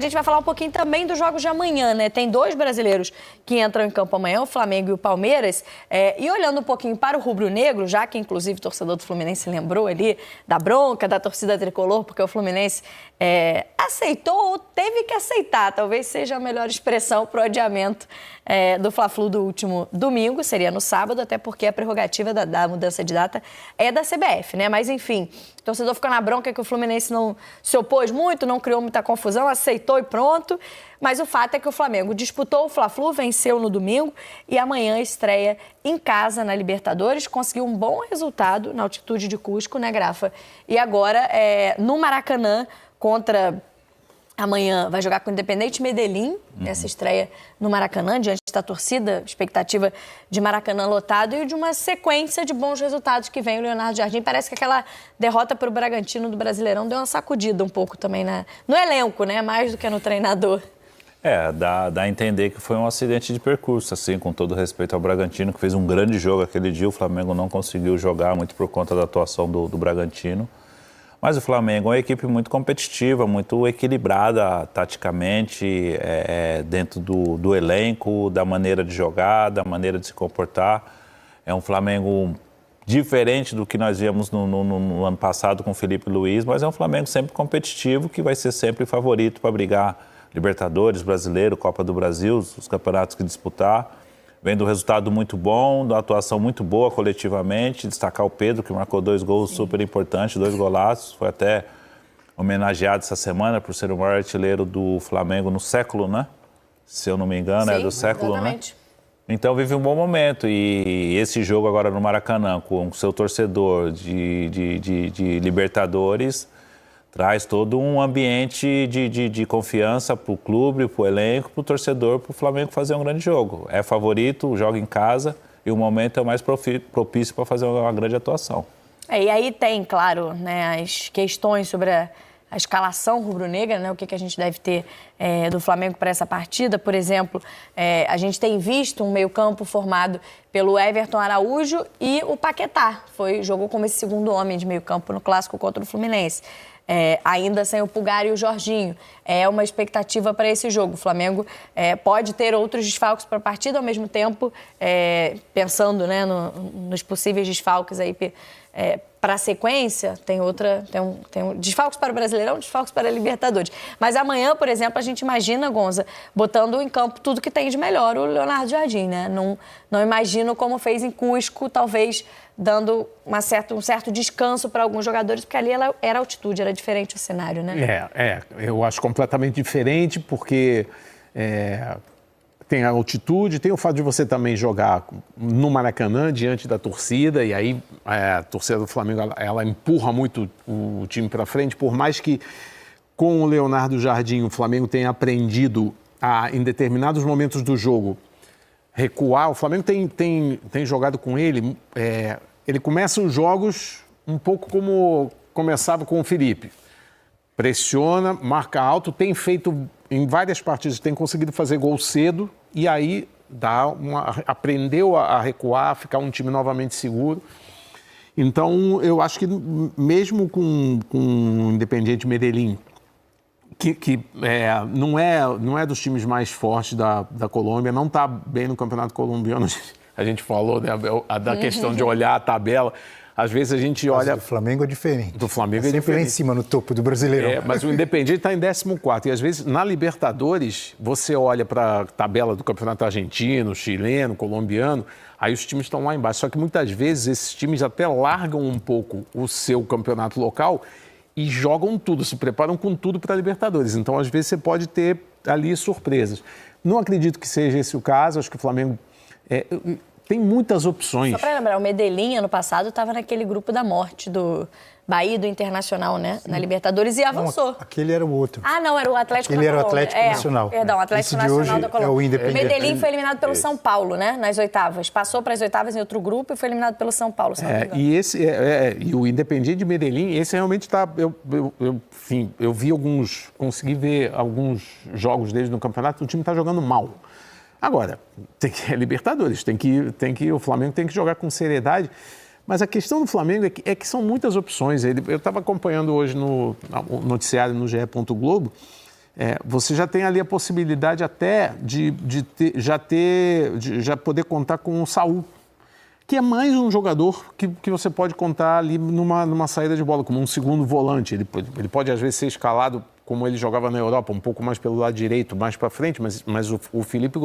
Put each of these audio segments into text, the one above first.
A gente vai falar um pouquinho também dos jogos de amanhã, né? Tem 2 brasileiros que entram em campo amanhã, o Flamengo e o Palmeiras. E olhando um pouquinho para o rubro-negro, já que inclusive o torcedor do Fluminense lembrou ali da bronca da torcida tricolor, porque o Fluminense aceitou ou teve que aceitar, talvez seja a melhor expressão para o adiamento do Fla-Flu do último domingo, seria no sábado, até porque a prerrogativa da mudança de data é da CBF, né? Mas enfim, o torcedor ficou na bronca que o Fluminense não se opôs muito, não criou muita confusão, aceitou e pronto. Mas o fato é que o Flamengo disputou o Fla-Flu, venceu no domingo e amanhã estreia em casa na Libertadores, conseguiu um bom resultado na altitude de Cusco, né, Grafa? E agora, no Maracanã, amanhã vai jogar com o Independente Medellín, essa estreia no Maracanã, diante da torcida, expectativa de Maracanã lotado e de uma sequência de bons resultados que vem o Leonardo Jardim. Parece que aquela derrota para o Bragantino do Brasileirão deu uma sacudida um pouco também no elenco, né? Mais do que no treinador. Dá a entender que foi um acidente de percurso, assim, com todo respeito ao Bragantino, que fez um grande jogo aquele dia. O Flamengo não conseguiu jogar muito por conta da atuação do Bragantino. Mas o Flamengo é uma equipe muito competitiva, muito equilibrada taticamente, dentro do elenco, da maneira de jogar, da maneira de se comportar. É um Flamengo diferente do que nós víamos no ano passado com o Felipe Luiz, mas é um Flamengo sempre competitivo, que vai ser sempre favorito para brigar Libertadores, Brasileiro, Copa do Brasil, os campeonatos que disputar. Vem do resultado muito bom, da atuação muito boa coletivamente, destacar o Pedro, que marcou 2 gols super importantes, 2 golaços, foi até homenageado essa semana por ser o maior artilheiro do Flamengo no século, né? Se eu não me engano, Sim, do século, exatamente. Né? Então vive um bom momento e esse jogo agora no Maracanã, com o seu torcedor de Libertadores, traz todo um ambiente de confiança para o clube, para o elenco, para o torcedor, para o Flamengo fazer um grande jogo. É favorito, joga em casa e o momento é o mais propício para fazer uma grande atuação. E aí tem, claro, né, as questões sobre a escalação rubro-negra, né, o que a gente deve ter do Flamengo para essa partida. Por exemplo, a gente tem visto um meio-campo formado pelo Everton Araújo e o Paquetá. Jogou como esse segundo homem de meio-campo no clássico contra o Fluminense. Ainda sem o Pulgar e o Jorginho. É uma expectativa para esse jogo. O Flamengo pode ter outros desfalques para a partida, ao mesmo tempo, pensando, né, nos possíveis desfalques aí para a sequência, tem desfalques para o Brasileirão, desfalques para a Libertadores. Mas amanhã, por exemplo, a gente imagina, Gonza, botando em campo tudo que tem de melhor o Leonardo Jardim, né? Não imagino como fez em Cusco, talvez dando um certo descanso para alguns jogadores, porque ali era altitude, era diferente o cenário, né? Eu acho completamente diferente, porque tem a altitude, tem o fato de você também jogar no Maracanã, diante da torcida, e aí a torcida do Flamengo, ela empurra muito o time para frente, por mais que com o Leonardo Jardim o Flamengo tenha aprendido em determinados momentos do jogo, recuar. O Flamengo tem jogado com ele, ele começa os jogos um pouco como começava com o Felipe. Pressiona, marca alto, tem feito em várias partidas, tem conseguido fazer gol cedo e aí aprendeu a recuar, a ficar um time novamente seguro. Então, eu acho que mesmo com o Independiente Medellín, que não é dos times mais fortes da Colômbia, não está bem no Campeonato Colombiano. A gente falou, né, da questão de olhar a tabela. Às vezes a gente olha... Mas do Flamengo é diferente. Do Flamengo é sempre lá em cima, no topo do Brasileirão. Mas o Independiente está em 14º. E às vezes, na Libertadores, você olha para a tabela do Campeonato Argentino, chileno, colombiano, aí os times estão lá embaixo. Só que muitas vezes esses times até largam um pouco o seu campeonato local e jogam tudo, se preparam com tudo para a Libertadores. Então, às vezes, você pode ter ali surpresas. Não acredito que seja esse o caso. Acho que o Flamengo... tem muitas opções. Só para lembrar, o Medellín, ano passado, estava naquele grupo da morte do Bahia e do Internacional, né? Sim. Na Libertadores e avançou. Não, aquele era o outro. Não, era o Atlético Ele da era o Atlético Nacional. Perdão, o Atlético Nacional da Colômbia. É o Independente. O Medellín foi eliminado pelo São Paulo, né? Nas oitavas. Passou para as oitavas em outro grupo e foi eliminado pelo São Paulo. E o Independiente de Medellín, esse realmente está... Eu vi consegui ver alguns jogos deles no campeonato, o time está jogando mal. Agora, é Libertadores, o Flamengo tem que jogar com seriedade, mas a questão do Flamengo é que são muitas opções. Eu estava acompanhando hoje no noticiário no GE. Globo, você já tem ali a possibilidade até de já poder contar com o Saúl, que é mais um jogador que você pode contar ali numa saída de bola, como um segundo volante. Ele pode, às vezes, ser escalado como ele jogava na Europa, um pouco mais pelo lado direito, mais para frente, mas o Felipe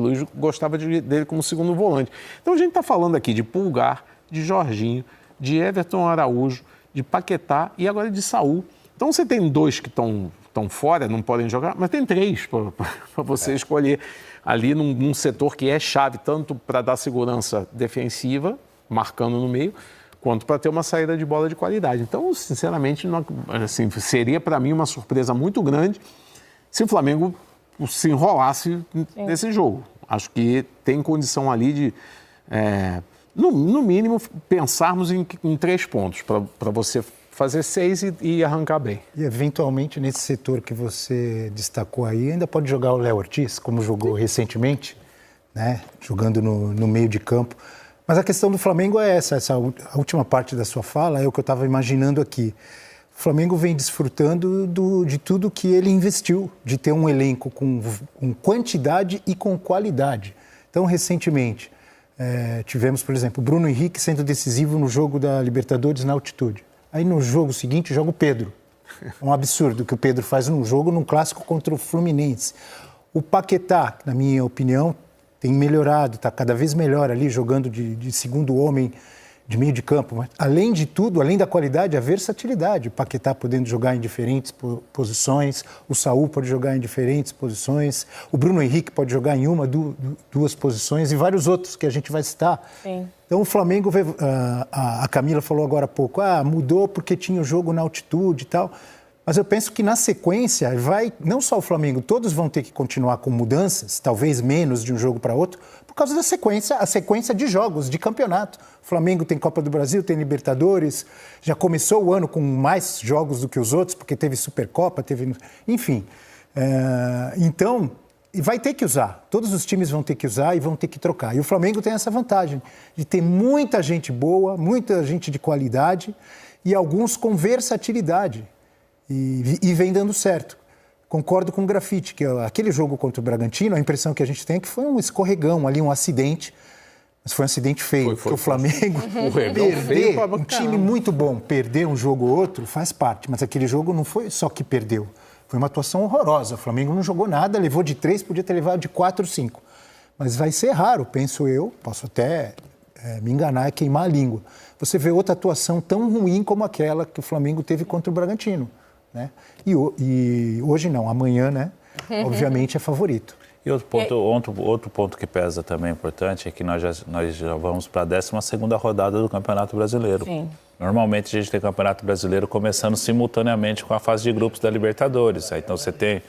Luiz gostava dele como segundo volante. Então, a gente está falando aqui de Pulgar, de Jorginho, de Everton Araújo, de Paquetá e agora de Saúl. Então, você tem 2 que estão fora, não podem jogar, mas tem 3 para você escolher ali num setor que é chave, tanto para dar segurança defensiva, marcando no meio, quanto para ter uma saída de bola de qualidade. Então, sinceramente, assim, seria para mim uma surpresa muito grande se o Flamengo se enrolasse nesse jogo. Acho que tem condição ali de, no mínimo, pensarmos em 3 pontos para você fazer 6 e arrancar bem. E, eventualmente, nesse setor que você destacou aí, ainda pode jogar o Léo Ortiz, como jogou recentemente, né? Jogando no meio de campo. Mas a questão do Flamengo é a última parte da sua fala é o que eu estava imaginando aqui. O Flamengo vem desfrutando de tudo que ele investiu, de ter um elenco com quantidade e com qualidade. Então, recentemente, tivemos, por exemplo, o Bruno Henrique sendo decisivo no jogo da Libertadores na altitude. Aí no jogo seguinte joga o Pedro. É um absurdo que o Pedro faz num jogo, num clássico contra o Fluminense. O Paquetá, na minha opinião, tem melhorado, está cada vez melhor ali, jogando de segundo homem de meio de campo. Mas, além de tudo, além da qualidade, a versatilidade. O Paquetá podendo jogar em diferentes posições, o Saúl pode jogar em diferentes posições, o Bruno Henrique pode jogar em duas posições e vários outros que a gente vai citar. Sim. Então o Flamengo, a Camila falou agora há pouco, mudou porque tinha o jogo na altitude e tal. Mas eu penso que na sequência, não só o Flamengo, todos vão ter que continuar com mudanças, talvez menos de um jogo para outro, por causa da sequência, a sequência de jogos, de campeonato. O Flamengo tem Copa do Brasil, tem Libertadores, já começou o ano com mais jogos do que os outros, porque teve Supercopa, enfim. Então, vai ter que usar. Todos os times vão ter que usar e vão ter que trocar. E o Flamengo tem essa vantagem de ter muita gente boa, muita gente de qualidade e alguns com versatilidade. E vem dando certo. Concordo com o Grafite, que aquele jogo contra o Bragantino, a impressão que a gente tem é que foi um escorregão ali, um acidente. Mas foi um acidente feio, porque o Flamengo perder, um time muito bom, perder um jogo ou outro faz parte. Mas aquele jogo não foi só que perdeu. Foi uma atuação horrorosa. O Flamengo não jogou nada, levou de 3, podia ter levado de 4 ou 5. Mas vai ser raro, penso eu, posso até me enganar e queimar a língua. Você vê outra atuação tão ruim como aquela que o Flamengo teve contra o Bragantino. Né? E hoje não, amanhã, né? Obviamente é favorito. E outro ponto que pesa também importante é que nós já vamos para a 12ª rodada do Campeonato Brasileiro. Sim. Normalmente a gente tem Campeonato Brasileiro começando simultaneamente com a fase de grupos da Libertadores. Então você tem,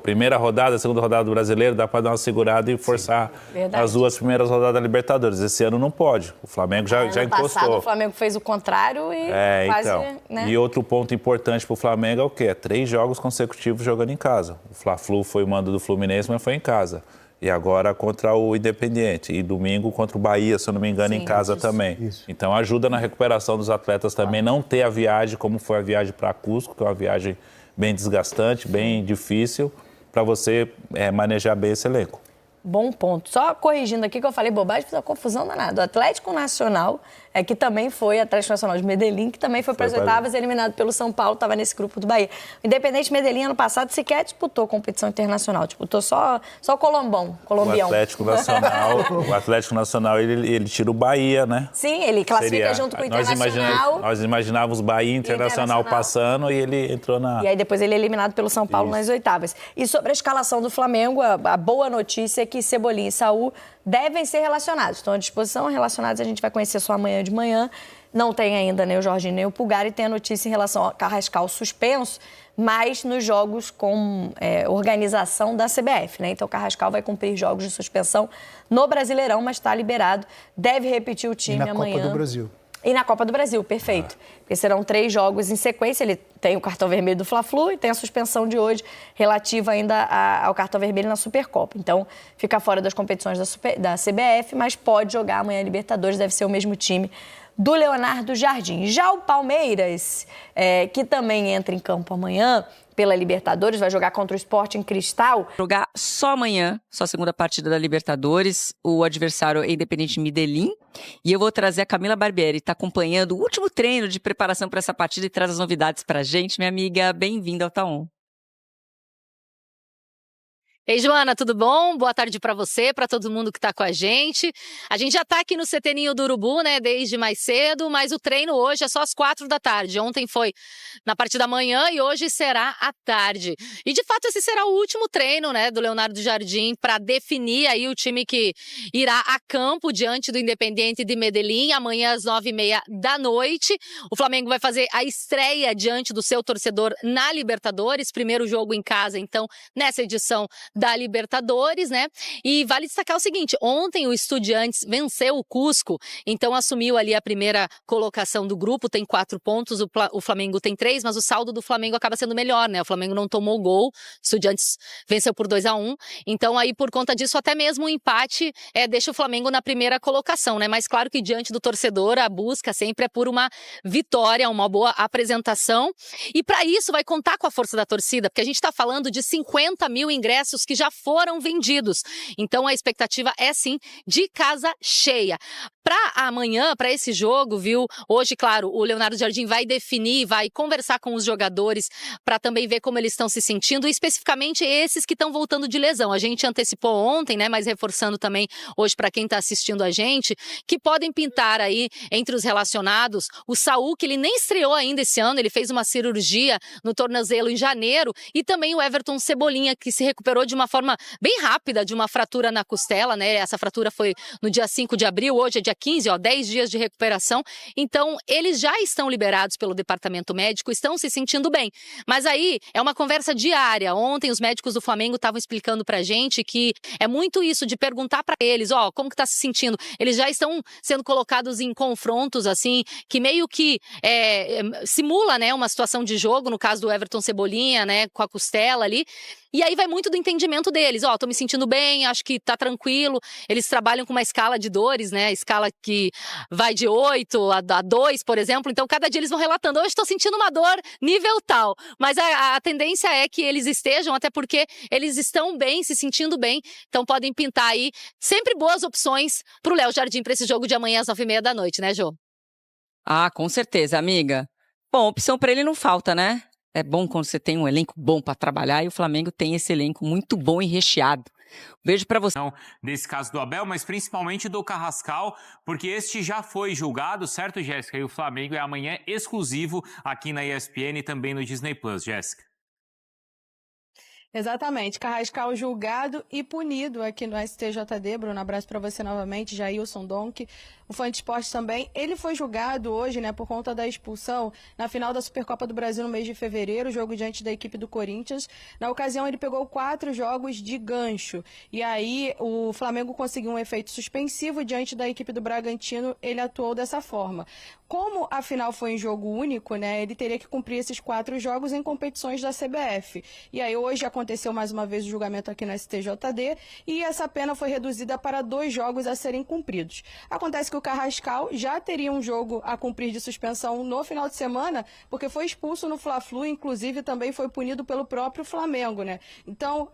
primeira rodada, segunda rodada do Brasileiro, dá para dar uma segurada e forçar as 2 primeiras rodadas da Libertadores. Esse ano não pode. O Flamengo já encostou. Ano passado o Flamengo fez o contrário e quase... Então. Né? E outro ponto importante para o Flamengo é o quê? É 3 jogos consecutivos jogando em casa. O Fla-Flu foi o mando do Fluminense, mas foi em casa. E agora contra o Independiente. E domingo contra o Bahia, se eu não me engano, em casa também. Isso. Então ajuda na recuperação dos atletas também. Não ter a viagem como foi a viagem para Cusco, que é uma viagem bem desgastante, bem difícil, para você manejar bem esse elenco. Bom ponto. Só corrigindo aqui que eu falei bobagem, fiz uma confusão danada. O Atlético Nacional, que também foi Atlético Nacional de Medellín, que também foi para as oitavas, eliminado pelo São Paulo, estava nesse grupo do Bahia. O Independente Medellín, ano passado, sequer disputou competição internacional, disputou só colombião. O Atlético Nacional, ele tira o Bahia, né? Sim, ele classifica junto com o Internacional. Nós imaginávamos Bahia Internacional passando e ele entrou na... E aí depois ele é eliminado pelo São Paulo nas oitavas. E sobre a escalação do Flamengo, a boa notícia é que Cebolinha e Saúl devem ser relacionados. Estão à disposição, relacionados, a gente vai conhecer só amanhã de manhã. Não tem ainda nem o Jorginho nem o Pulgar e tem a notícia em relação ao Carrascal suspenso, mas nos jogos com organização da CBF, né? Então o Carrascal vai cumprir jogos de suspensão no Brasileirão, mas está liberado. Deve repetir o time amanhã. E na Copa do Brasil. E na Copa do Brasil, perfeito. Porque serão 3 jogos em sequência. Ele tem o cartão vermelho do Fla-Flu e tem a suspensão de hoje relativa ainda ao cartão vermelho na Supercopa. Então, fica fora das competições da CBF, mas pode jogar amanhã a Libertadores, deve ser o mesmo time do Leonardo Jardim. Já o Palmeiras, que também entra em campo amanhã, pela Libertadores, vai jogar contra o Sporting Cristal. Jogar só amanhã, só a segunda partida da Libertadores, o adversário é Independiente Medellín, e eu vou trazer a Camila Barbieri, está acompanhando o último treino de preparação para essa partida e traz as novidades para a gente. Minha amiga, bem-vinda ao Tá On. Ei, Joana, tudo bom? Boa tarde para você, para todo mundo que está com a gente. A gente já está aqui no CT Ninho do Urubu, né, desde mais cedo, mas o treino hoje é só às 4 da tarde. Ontem foi na parte da manhã e hoje será à tarde. E, de fato, esse será o último treino, né, do Leonardo Jardim para definir aí o time que irá a campo diante do Independiente de Medellín, amanhã às 9h30 da noite. O Flamengo vai fazer a estreia diante do seu torcedor na Libertadores, primeiro jogo em casa, então, nessa edição da Libertadores, né? E vale destacar o seguinte, ontem o Estudiantes venceu o Cusco, então assumiu ali a primeira colocação do grupo, tem 4 pontos, o Flamengo tem 3, mas o saldo do Flamengo acaba sendo melhor, né? O Flamengo não tomou gol, o Estudiantes venceu por 2-1, então aí por conta disso até mesmo o empate deixa o Flamengo na primeira colocação, né? Mas claro que diante do torcedor a busca sempre é por uma vitória, uma boa apresentação, e para isso vai contar com a força da torcida, porque a gente está falando de 50 mil ingressos que já foram vendidos. Então a expectativa é sim de casa cheia. Para amanhã, para esse jogo, viu? Hoje, claro, o Leonardo Jardim vai definir, vai conversar com os jogadores para também ver como eles estão se sentindo, especificamente esses que estão voltando de lesão. A gente antecipou ontem, né? Mas reforçando também hoje para quem está assistindo a gente, que podem pintar aí entre os relacionados o Saul, que ele nem estreou ainda esse ano, ele fez uma cirurgia no tornozelo em janeiro, e também o Everton Cebolinha, que se recuperou de uma forma bem rápida de uma fratura na costela, né? Essa fratura foi no dia 5 de abril, hoje é dia 15, 10 dias de recuperação. Então, eles já estão liberados pelo departamento médico, estão se sentindo bem. Mas aí é uma conversa diária. Ontem os médicos do Flamengo estavam explicando pra gente que é muito isso de perguntar pra eles, como que tá se sentindo? Eles já estão sendo colocados em confrontos, assim, que meio que simula, né, uma situação de jogo, no caso do Everton Cebolinha, né, com a costela ali. E aí vai muito do entendimento deles. Tô me sentindo bem, acho que tá tranquilo. Eles trabalham com uma escala de dores, né? Escala que vai de 8 a 2, por exemplo. Então, cada dia eles vão relatando, hoje estou sentindo uma dor nível tal. Mas a tendência é que eles estejam, até porque eles estão bem, se sentindo bem. Então, podem pintar aí sempre boas opções pro Léo Jardim para esse jogo de amanhã às 9h30 da noite, né, Jô? Ah, com certeza, amiga. Bom, opção para ele não falta, né? É bom quando você tem um elenco bom para trabalhar, e o Flamengo tem esse elenco muito bom e recheado. Beijo para você. Nesse caso do Abel, mas principalmente do Carrascal, porque este já foi julgado, certo, Jéssica? E o Flamengo é amanhã exclusivo aqui na ESPN e também no Disney Plus, Jéssica. Exatamente, Carrascal julgado e punido aqui no STJD. Bruno, abraço para você novamente, Jailson Donk, o Fã de Esporte também. Ele foi julgado hoje, né, por conta da expulsão na final da Supercopa do Brasil no mês de fevereiro, jogo diante da equipe do Corinthians. Na ocasião, ele pegou 4 jogos de gancho. E aí, o Flamengo conseguiu um efeito suspensivo diante da equipe do Bragantino, ele atuou dessa forma. Como a final foi em jogo único, né, ele teria que cumprir esses 4 jogos em competições da CBF. E aí, hoje aconteceu mais uma vez o julgamento aqui no STJD e essa pena foi reduzida para 2 jogos a serem cumpridos. Acontece que o Carrascal já teria um jogo a cumprir de suspensão no final de semana, porque foi expulso no Fla-Flu, inclusive também foi punido pelo próprio Flamengo, né? Então,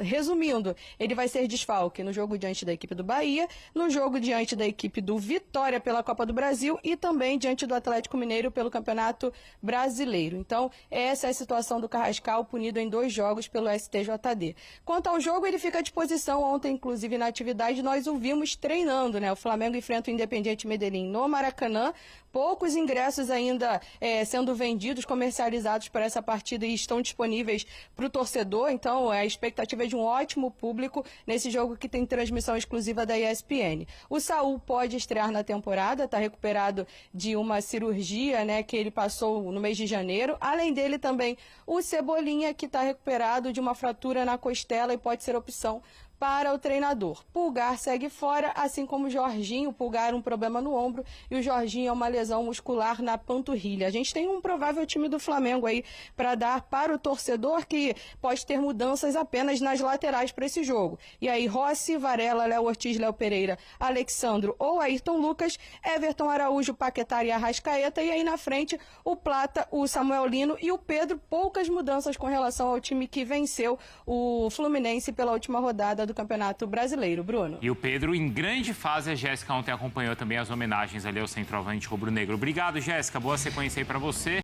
resumindo, ele vai ser desfalque no jogo diante da equipe do Bahia, no jogo diante da equipe do Vitória pela Copa do Brasil e também diante do Atlético Mineiro pelo Campeonato Brasileiro. Então, essa é a situação do Carrascal, punido em 2 jogos pelo STJD. Quanto ao jogo, ele fica à disposição. Ontem, inclusive, na atividade, nós o vimos treinando, né? O Flamengo enfrenta o Independiente Medellín no Maracanã. Poucos ingressos ainda sendo vendidos, comercializados para essa partida e estão disponíveis para o torcedor. Então, a expectativa é de um ótimo público nesse jogo que tem transmissão exclusiva da ESPN. O Saul pode estrear na temporada, está recuperado de uma cirurgia, né, que ele passou no mês de janeiro. Além dele também o Cebolinha, que está recuperado de uma fratura na costela e pode ser opção para o treinador. Pulgar segue fora, assim como o Jorginho. O Pulgar um problema no ombro e o Jorginho é uma lesão muscular na panturrilha. A gente tem um provável time do Flamengo aí para dar para o torcedor, que pode ter mudanças apenas nas laterais para esse jogo. E aí Rossi, Varela, Léo Ortiz, Léo Pereira, Alexandro ou Ayrton Lucas, Everton, Araújo, Paquetá e Arrascaeta. E aí na frente o Plata, o Samuel Lino e o Pedro. Poucas mudanças com relação ao time que venceu o Fluminense pela última rodada do Campeonato Brasileiro. Bruno. E o Pedro em grande fase. A Jéssica ontem acompanhou também as homenagens ali ao centroavante rubro-negro. Obrigado, Jéssica. Boa sequência aí para você.